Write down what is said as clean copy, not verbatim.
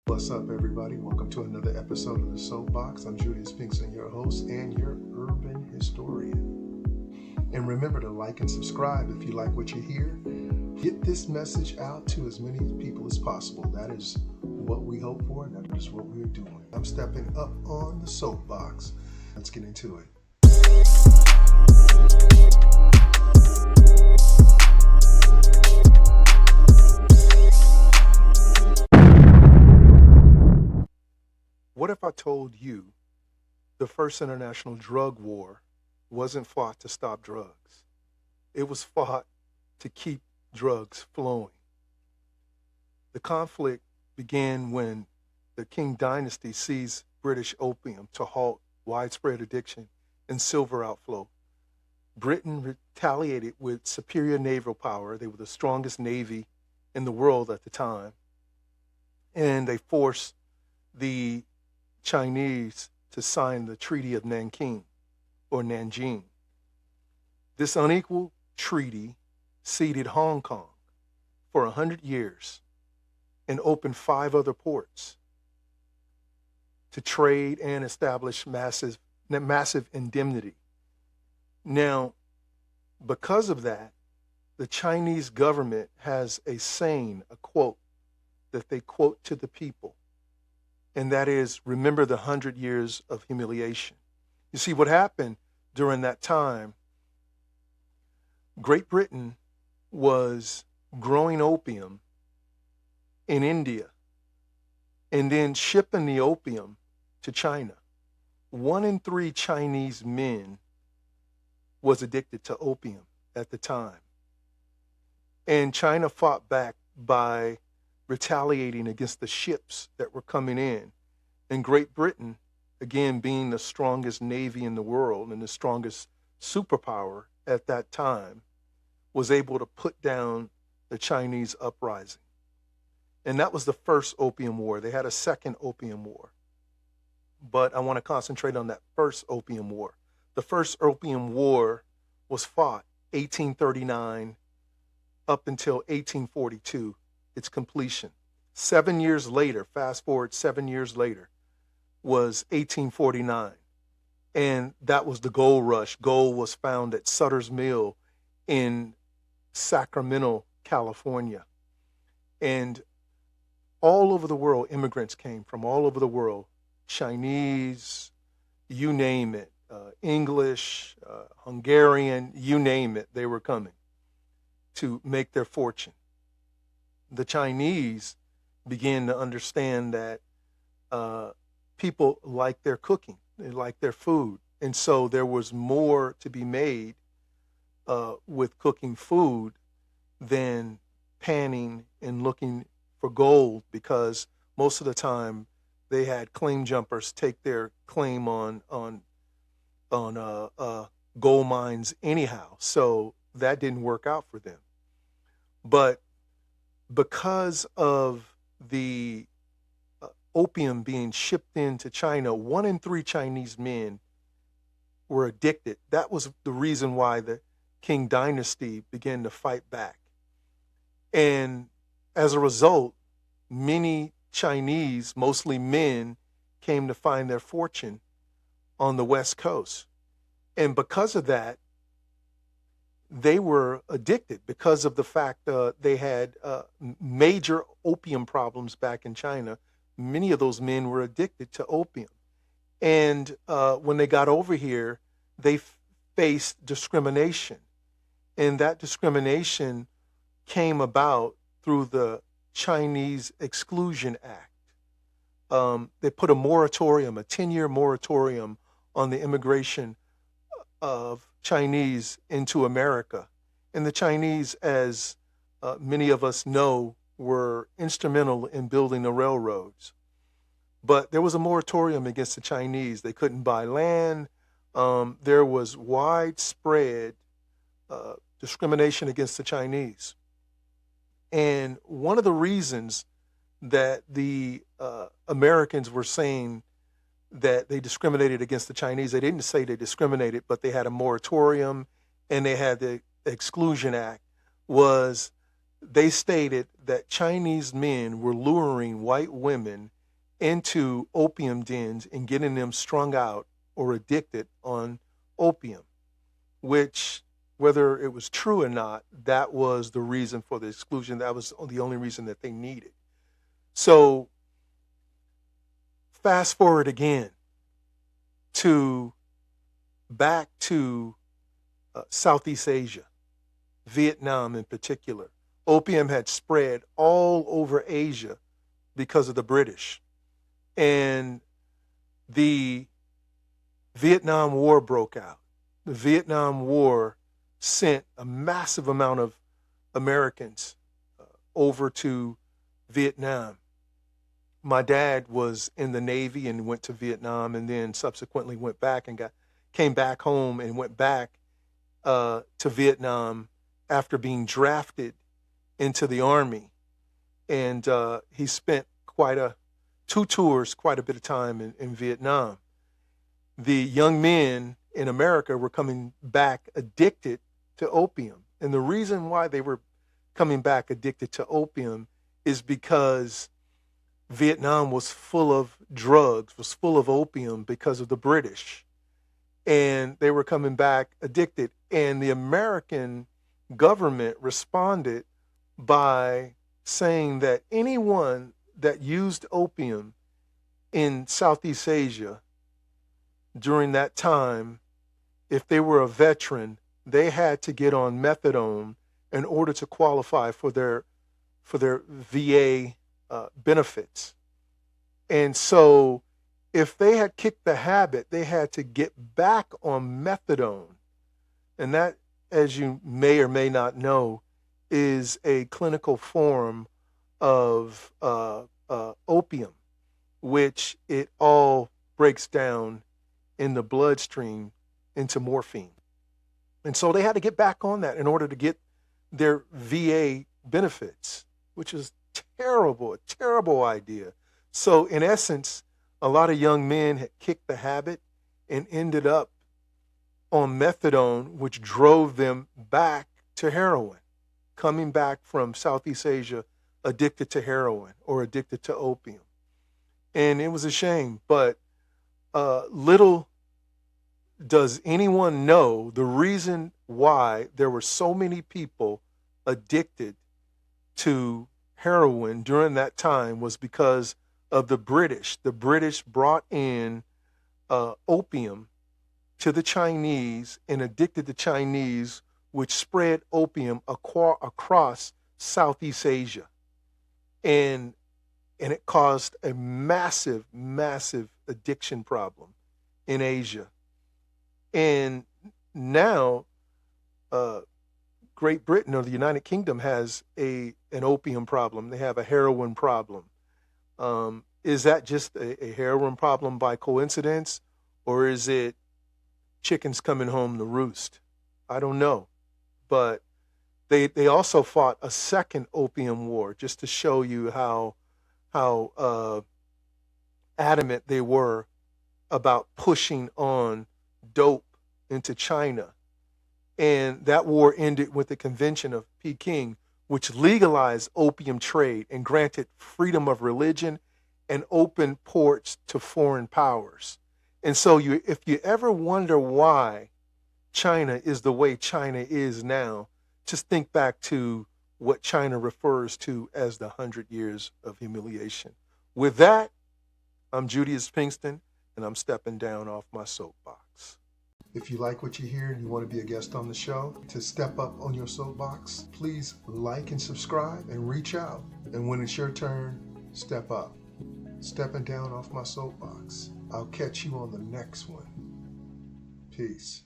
What's up, everybody? Welcome to another episode of the Soapbox. I'm Judius Pinkston, your host and your urban historian. And remember to like and subscribe if you like what you hear. Get this message out to as many people as possible. That is what we hope for, and that is what we're doing. I'm stepping up on the soapbox. Let's get into it. What if I told you the first international drug war wasn't fought to stop drugs? It was fought to keep drugs flowing. The conflict began when the Qing dynasty seized British opium to halt widespread addiction and silver outflow. Britain retaliated with superior naval power. They were the strongest navy in the world at the time. And they forced the Chinese to sign the Treaty of Nanking or Nanjing. This unequal treaty ceded Hong Kong for 100 years and opened 5 other ports to trade and establish massive indemnity. Now, because of that, the Chinese government has a saying, a quote, that they quote to the people. And that is, remember the 100 years of humiliation. You see, what happened during that time, Great Britain was growing opium in India and then shipping the opium to China. 1 in 3 Chinese men was addicted to opium at the time. And China fought back by retaliating against the ships that were coming in. And Great Britain, again being the strongest navy in the world and the strongest superpower at that time, was able to put down the Chinese uprising. And that was the first Opium War. They had a second Opium War. But I want to concentrate on that first Opium War. The first Opium War was fought 1839 up until 1842. Its completion. 7 years later, fast forward 7 years later, was 1849. And that was the gold rush. Gold was found at Sutter's Mill in Sacramento, California. And all over the world, immigrants came from all over the world. Chinese, you name it, English, Hungarian, you name it, they were coming to make their fortune. The Chinese began to understand that people like their cooking, they like their food. And so there was more to be made with cooking food than panning and looking for gold, because most of the time they had claim jumpers take their claim on gold mines anyhow. So that didn't work out for them. But because of the opium being shipped into China, 1 in 3 Chinese men were addicted. That was the reason why the Qing dynasty began to fight back. And as a result, many Chinese, mostly men, came to find their fortune on the West Coast. And because of that, they were addicted because of the fact they had major opium problems back in China. Many of those men were addicted to opium. And when they got over here, they faced discrimination. And that discrimination came about through the Chinese Exclusion Act. They put a moratorium, a 10-year moratorium on the immigration of Chinese into America. And the Chinese, as many of us know, were instrumental in building the railroads. But there was a moratorium against the Chinese. They couldn't buy land. There was widespread discrimination against the Chinese. And one of the reasons that the Americans were saying that they discriminated against the Chinese, they didn't say they discriminated, but they had a moratorium and they had the Exclusion Act, was they stated that Chinese men were luring white women into opium dens and getting them strung out or addicted on opium, which, whether it was true or not, that was the reason for the exclusion. That was the only reason that they needed. So, fast forward again to back to Southeast Asia, Vietnam in particular. Opium had spread all over Asia because of the British. And the Vietnam War broke out. The Vietnam War sent a massive amount of Americans over to Vietnam. My dad was in the Navy and went to Vietnam, and then subsequently went back and came back home and went back to Vietnam after being drafted into the Army. And he spent quite a bit of time in Vietnam. The young men in America were coming back addicted to opium. And the reason why they were coming back addicted to opium is because Vietnam was full of drugs, was full of opium because of the British. And they were coming back addicted. And the American government responded by saying that anyone that used opium in Southeast Asia during that time, if they were a veteran, they had to get on methadone in order to qualify for their VA benefits. And so if they had kicked the habit, they had to get back on methadone. And that, as you may or may not know, is a clinical form of opium, which it all breaks down in the bloodstream into morphine. And so they had to get back on that in order to get their VA benefits, which is terrible, a terrible idea. So in essence, a lot of young men had kicked the habit and ended up on methadone, which drove them back to heroin, coming back from Southeast Asia addicted to heroin or addicted to opium. And it was a shame, but little does anyone know the reason why there were so many people addicted to heroin during that time was because of the British. The British brought in opium to the Chinese and addicted the Chinese, which spread opium across Southeast Asia. And it caused a massive, massive addiction problem in Asia. And now Great Britain or the United Kingdom has an opium problem. They have a heroin problem. Is that just a heroin problem by coincidence, or is it chickens coming home to roost? I don't know. But they also fought a second opium war, just to show you how adamant they were about pushing on dope into China. And that war ended with the Convention of Peking, which legalized opium trade and granted freedom of religion and opened ports to foreign powers. And so if you ever wonder why China is the way China is now, just think back to what China refers to as the 100 Years of Humiliation. With that, I'm Judius Pinkston, and I'm stepping down off my soapbox. If you like what you hear and you want to be a guest on the show, to step up on your soapbox, please like and subscribe and reach out. And when it's your turn, step up. Stepping down off my soapbox. I'll catch you on the next one. Peace.